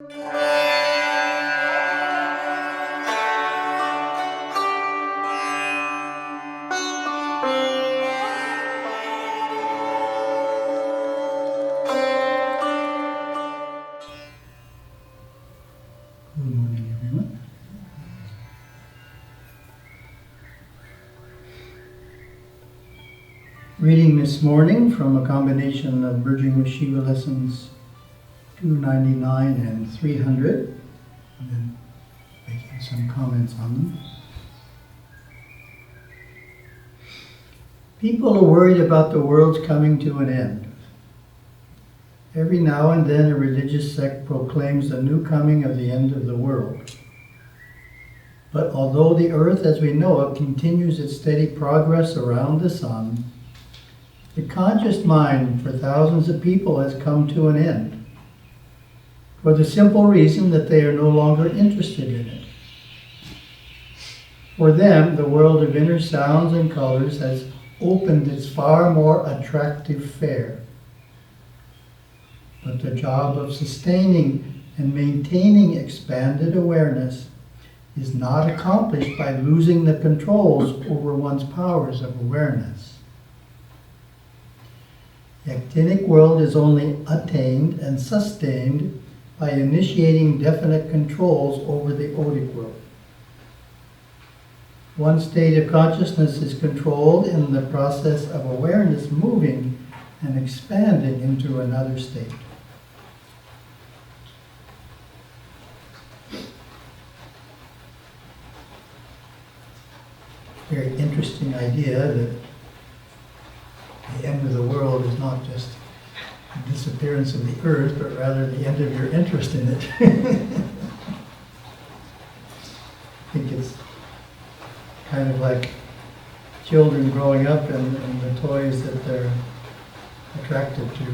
morning, everyone. Reading this morning from a combination of Bridging with Shiva lessons 299 and 300, and then making some comments on them. People are worried about the world's coming to an end. Every now and then a religious sect proclaims the new coming of the end of the world. But although the earth as we know it continues its steady progress around the sun, the conscious mind for thousands of people has come to an end, for the simple reason that they are no longer interested in it. For them, the world of inner sounds and colors has opened its far more attractive fare. But the job of sustaining and maintaining expanded awareness is not accomplished by losing the controls over one's powers of awareness. The actinic world is only attained and sustained by initiating definite controls over the odic world. One state of consciousness is controlled in the process of awareness moving and expanding into another state. Very interesting idea that the end of the world is not just the disappearance of the earth, but rather the end of your interest in it. I think it's kind of like children growing up and the toys that they're attracted to.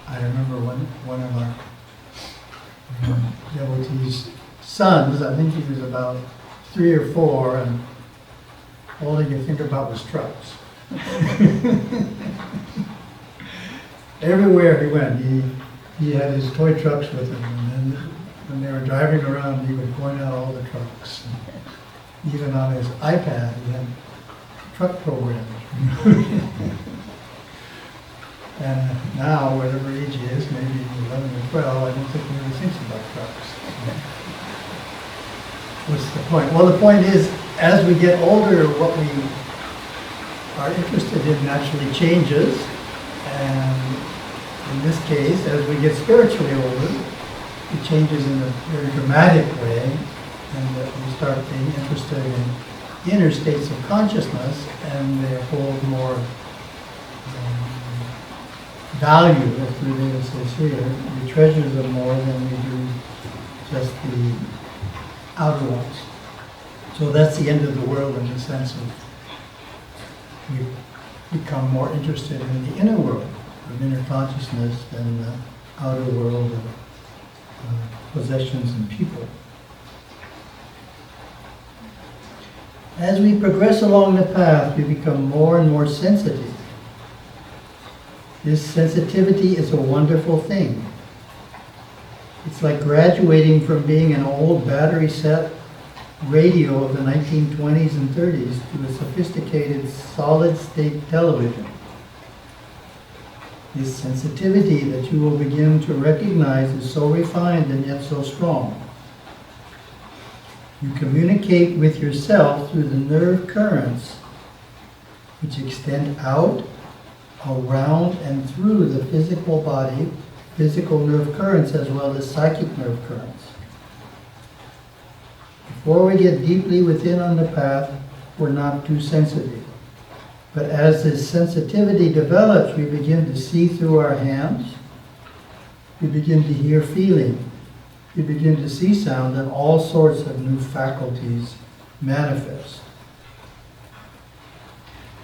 I remember one of our devotees' sons, I think he was about 3 or 4, and all he could think about was trucks. Everywhere he went, he had his toy trucks with him, and then when they were driving around, he would point out all the trucks. And even on his iPad, he had truck programs. And now, whatever age he is, maybe 11 or 12, I don't think he ever thinks about trucks. What's the point? Well, the point is, as we get older, what we are interested in naturally changes. And in this case, as we get spiritually older, it changes in a very dramatic way, and that we start being interested in inner states of consciousness, and they hold more value, as the Veda says here. We treasure them more than we do just the outer ones. So that's the end of the world in the sense of we become more interested in the inner world of inner consciousness than the outer world of possessions and people. As we progress along the path, we become more and more sensitive. This sensitivity is a wonderful thing. It's like graduating from being an old battery-set radio of the 1920s and 30s to a sophisticated solid-state television. This sensitivity that you will begin to recognize is so refined and yet so strong. You communicate with yourself through the nerve currents which extend out, around, and through the physical body, physical nerve currents as well as psychic nerve currents. Before we get deeply within on the path, we're not too sensitive. But as this sensitivity develops, we begin to see through our hands, we begin to hear feeling, we begin to see sound, and all sorts of new faculties manifest.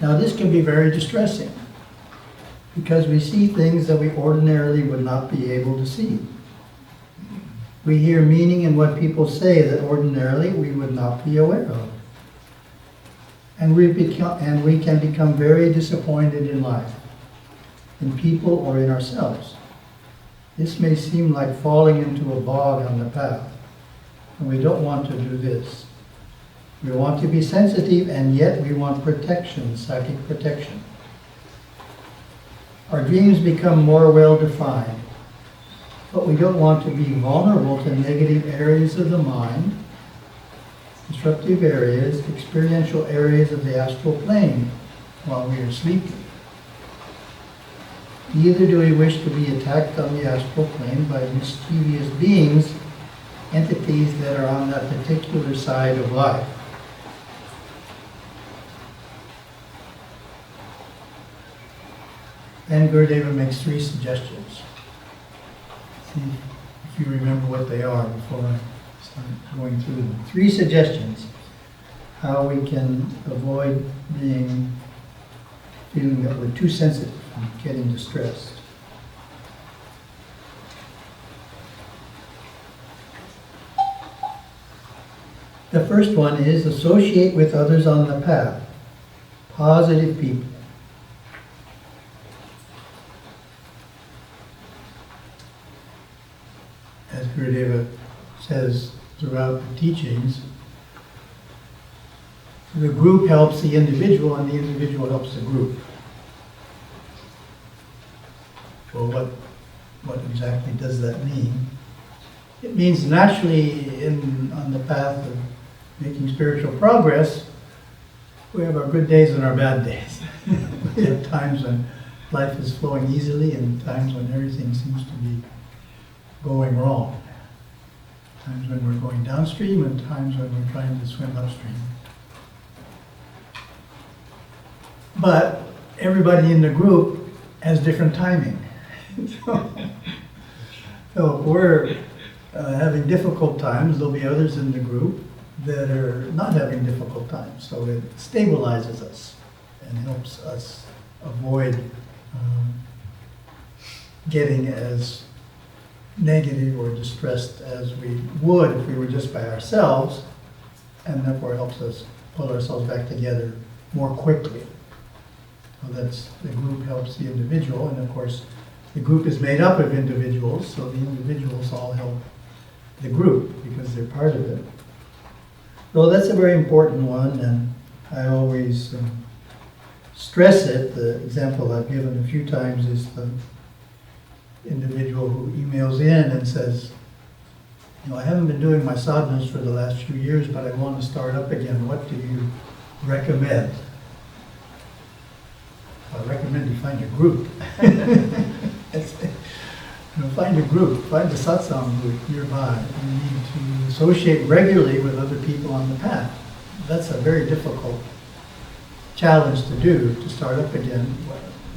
Now this can be very distressing, because we see things that we ordinarily would not be able to see. We hear meaning in what people say that ordinarily we would not be aware of. And we can become very disappointed in life, in people or in ourselves. This may seem like falling into a bog on the path, and we don't want to do this. We want to be sensitive, and yet we want protection, psychic protection. Our dreams become more well-defined, but we don't want to be vulnerable to negative areas of the mind, disruptive areas, experiential areas of the astral plane while we are sleeping. Neither do we wish to be attacked on the astral plane by mischievous beings, entities that are on that particular side of life. Then Gurudeva makes 3 suggestions. See if you remember what they are before I start going through them. 3 suggestions how we can avoid feeling that we're too sensitive and getting distressed. The first one is associate with others on the path, positive people. As Gurudeva says throughout the teachings, the group helps the individual and the individual helps the group. Well, what exactly does that mean? It means naturally on the path of making spiritual progress, we have our good days and our bad days. We have times when life is flowing easily and times when everything seems to be going wrong. Times when we're going downstream and times when we're trying to swim upstream. But everybody in the group has different timing. So if we're having difficult times, there'll be others in the group that are not having difficult times. So it stabilizes us and helps us avoid getting as negative or distressed as we would if we were just by ourselves, and therefore helps us pull ourselves back together more quickly. So that's, the group helps the individual, and of course the group is made up of individuals, so the individuals all help the group because they're part of it. So that's a very important one, and I always stress it. The example I've given a few times is the individual who emails in and says, I haven't been doing my sadhanas for the last few years, but I want to start up again. What do you recommend? I recommend you find a group. Find a group, find a satsang group nearby. You need to associate regularly with other people on the path. That's a very difficult challenge to do, to start up again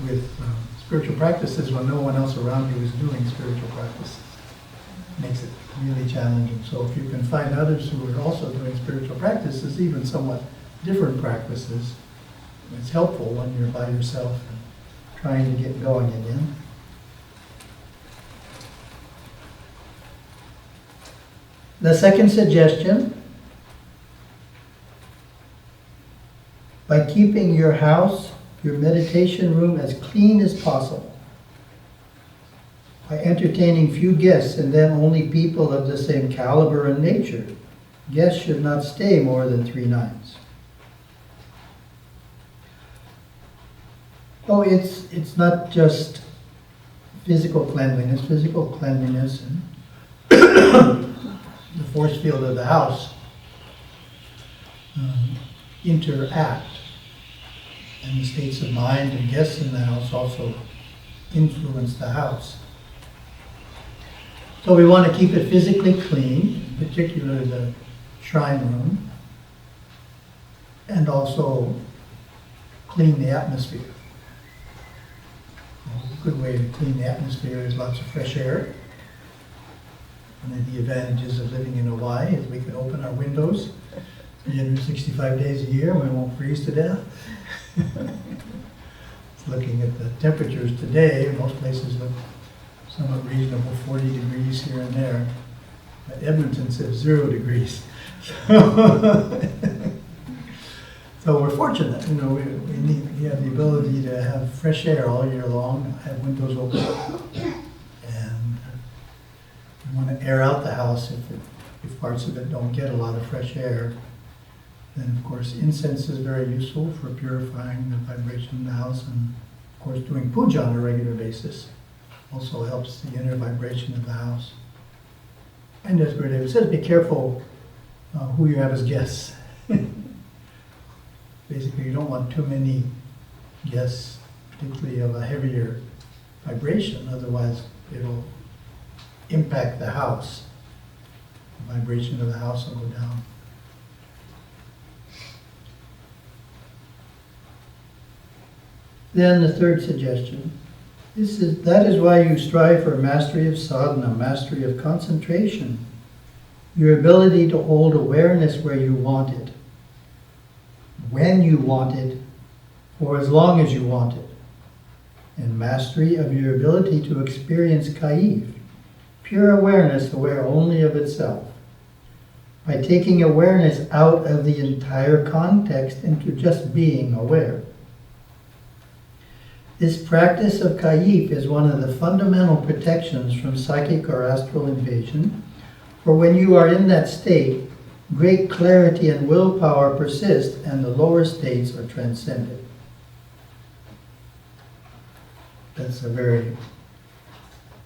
with spiritual practices when no one else around you is doing spiritual practices. It makes it really challenging. So if you can find others who are also doing spiritual practices, even somewhat different practices, it's helpful when you're by yourself and trying to get going again. The second suggestion, by keeping your house, your meditation room as clean as possible, by entertaining few guests and then only people of the same caliber and nature. Guests should not stay more than 3 nights. Oh, it's not just physical cleanliness and the force field of the house interact, and the states of mind and guests in the house also influence the house. So we want to keep it physically clean, particularly the shrine room, and also clean the atmosphere. A good way to clean the atmosphere is lots of fresh air. One of the advantages of living in Hawaii is we can open our windows 365 days a year and we won't freeze to death. Looking at the temperatures today, most places look somewhat reasonable, 40 degrees here and there. But Edmonton says 0 degrees. So we're fortunate, we have the ability to have fresh air all year long, have windows open, and air out the house if parts of it don't get a lot of fresh air. Then, of course, incense is very useful for purifying the vibration of the house, and of course, doing puja on a regular basis also helps the inner vibration of the house. And as Gurudeva says, be careful who you have as guests. Basically, you don't want too many guests, particularly of a heavier vibration, otherwise it'll impact the house. The vibration of the house will go down. Then the third suggestion, that is why you strive for mastery of sadhana, mastery of concentration, your ability to hold awareness where you want it, when you want it, for as long as you want it, and mastery of your ability to experience kaif, pure awareness aware only of itself, by taking awareness out of the entire context into just being aware. This practice of kaif is one of the fundamental protections from psychic or astral invasion, for when you are in that state, great clarity and willpower persist and the lower states are transcended. That's a very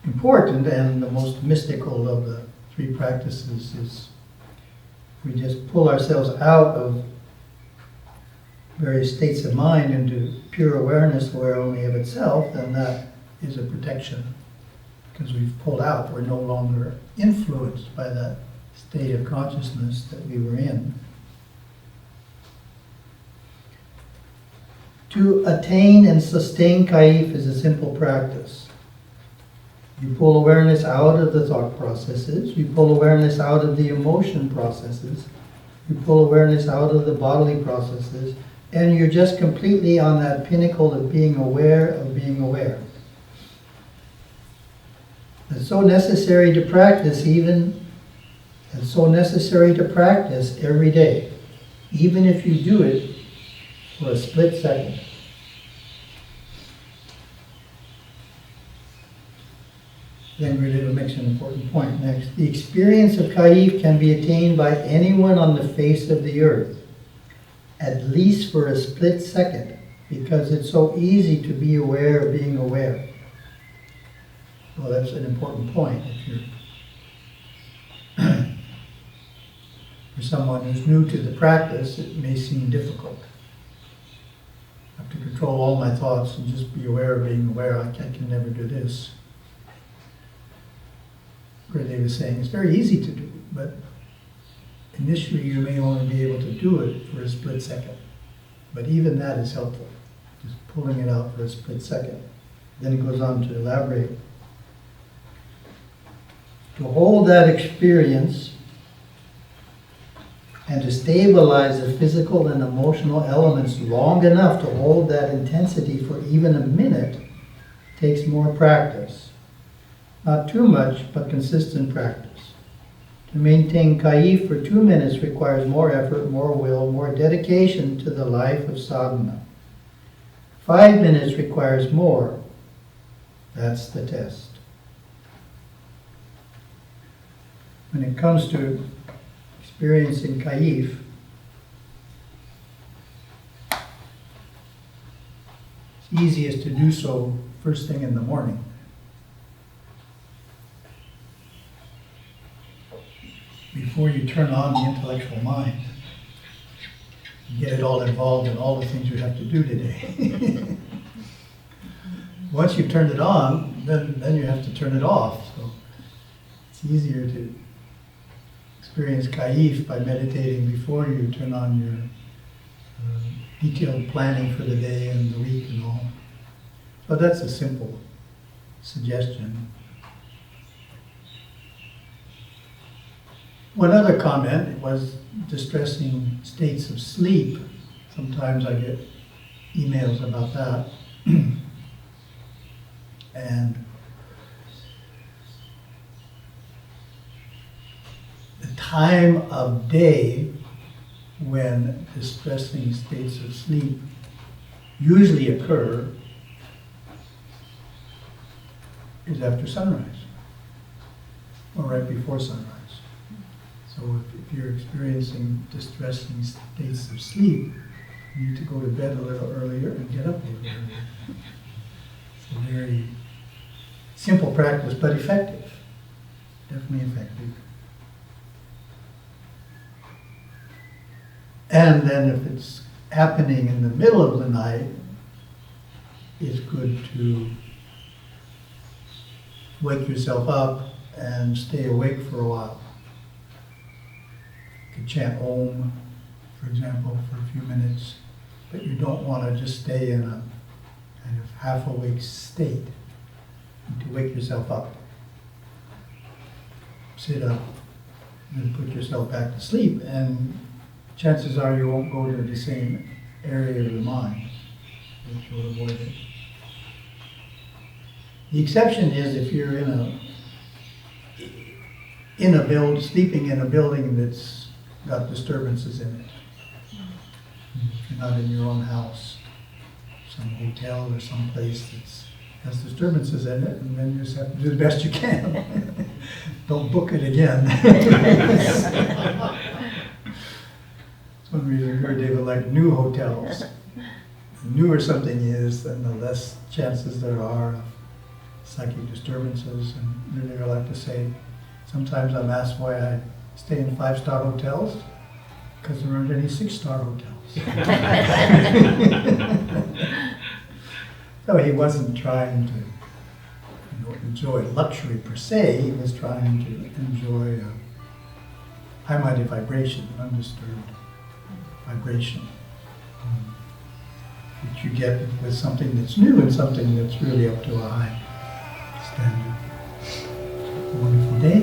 important and the most mystical of the three practices. Is we just pull ourselves out of various states of mind into pure awareness aware only of itself, then that is a protection. Because we've pulled out, we're no longer influenced by that state of consciousness that we were in. To attain and sustain kaif is a simple practice. You pull awareness out of the thought processes, you pull awareness out of the emotion processes, you pull awareness out of the bodily processes, and you're just completely on that pinnacle of being aware of being aware. It's so necessary to practice every day, even if you do it for a split second. Then Gurudeva makes an important point next. The experience of kaif can be attained by anyone on the face of the earth, at least for a split second, because it's so easy to be aware of being aware. Well, that's an important point. If you're for someone who's new to the practice, it may seem difficult. I have to control all my thoughts and just be aware of being aware. I can never do this. Gurudeva is saying it's very easy to do, but initially you may only be able to do it for a split second. But even that is helpful, just pulling it out for a split second. Then it goes on to elaborate. To hold that experience and to stabilize the physical and emotional elements long enough to hold that intensity for even a minute takes more practice. Not too much, but consistent practice. To maintain kaif for 2 minutes requires more effort, more will, more dedication to the life of sadhana. 5 minutes requires more. That's the test. When it comes to experiencing kaif, it's easiest to do so first thing in the morning. Before you turn on the intellectual mind, you get it all involved in all the things you have to do today. Once you've turned it on, then you have to turn it off. So it's easier to experience kaif by meditating before you turn on your detailed planning for the day and the week and all. So that's a simple suggestion. One other comment was distressing states of sleep. Sometimes I get emails about that. And the time of day when distressing states of sleep usually occur is after sunrise. or right before sunrise. So if you're experiencing distressing states of sleep, you need to go to bed a little earlier and get up a little earlier. It's a very simple practice, but effective. Definitely effective. And then if it's happening in the middle of the night, it's good to wake yourself up and stay awake for a while. You can chant Om, for example, for a few minutes, but you don't want to just stay in a kind of half-awake state. You need to wake yourself up. Sit up, and then put yourself back to sleep, and chances are you won't go to the same area of the mind, which will avoid it. The exception is if you're sleeping in a building that's got disturbances in it. If you're not in your own house, some hotel or some place that has disturbances in it, and then you just have to do the best you can. Don't book it again. That's one reason I heard they would like new hotels. The newer something is, then the less chances there are of psychic disturbances. And really I like to say, sometimes I'm asked why I stay in 5-star hotels, because there aren't any 6-star hotels. So he wasn't trying to enjoy luxury per se, he was trying to enjoy high-minded vibration, undisturbed vibration, which you get with something that's new and something that's really up to a high standard. Wonderful day.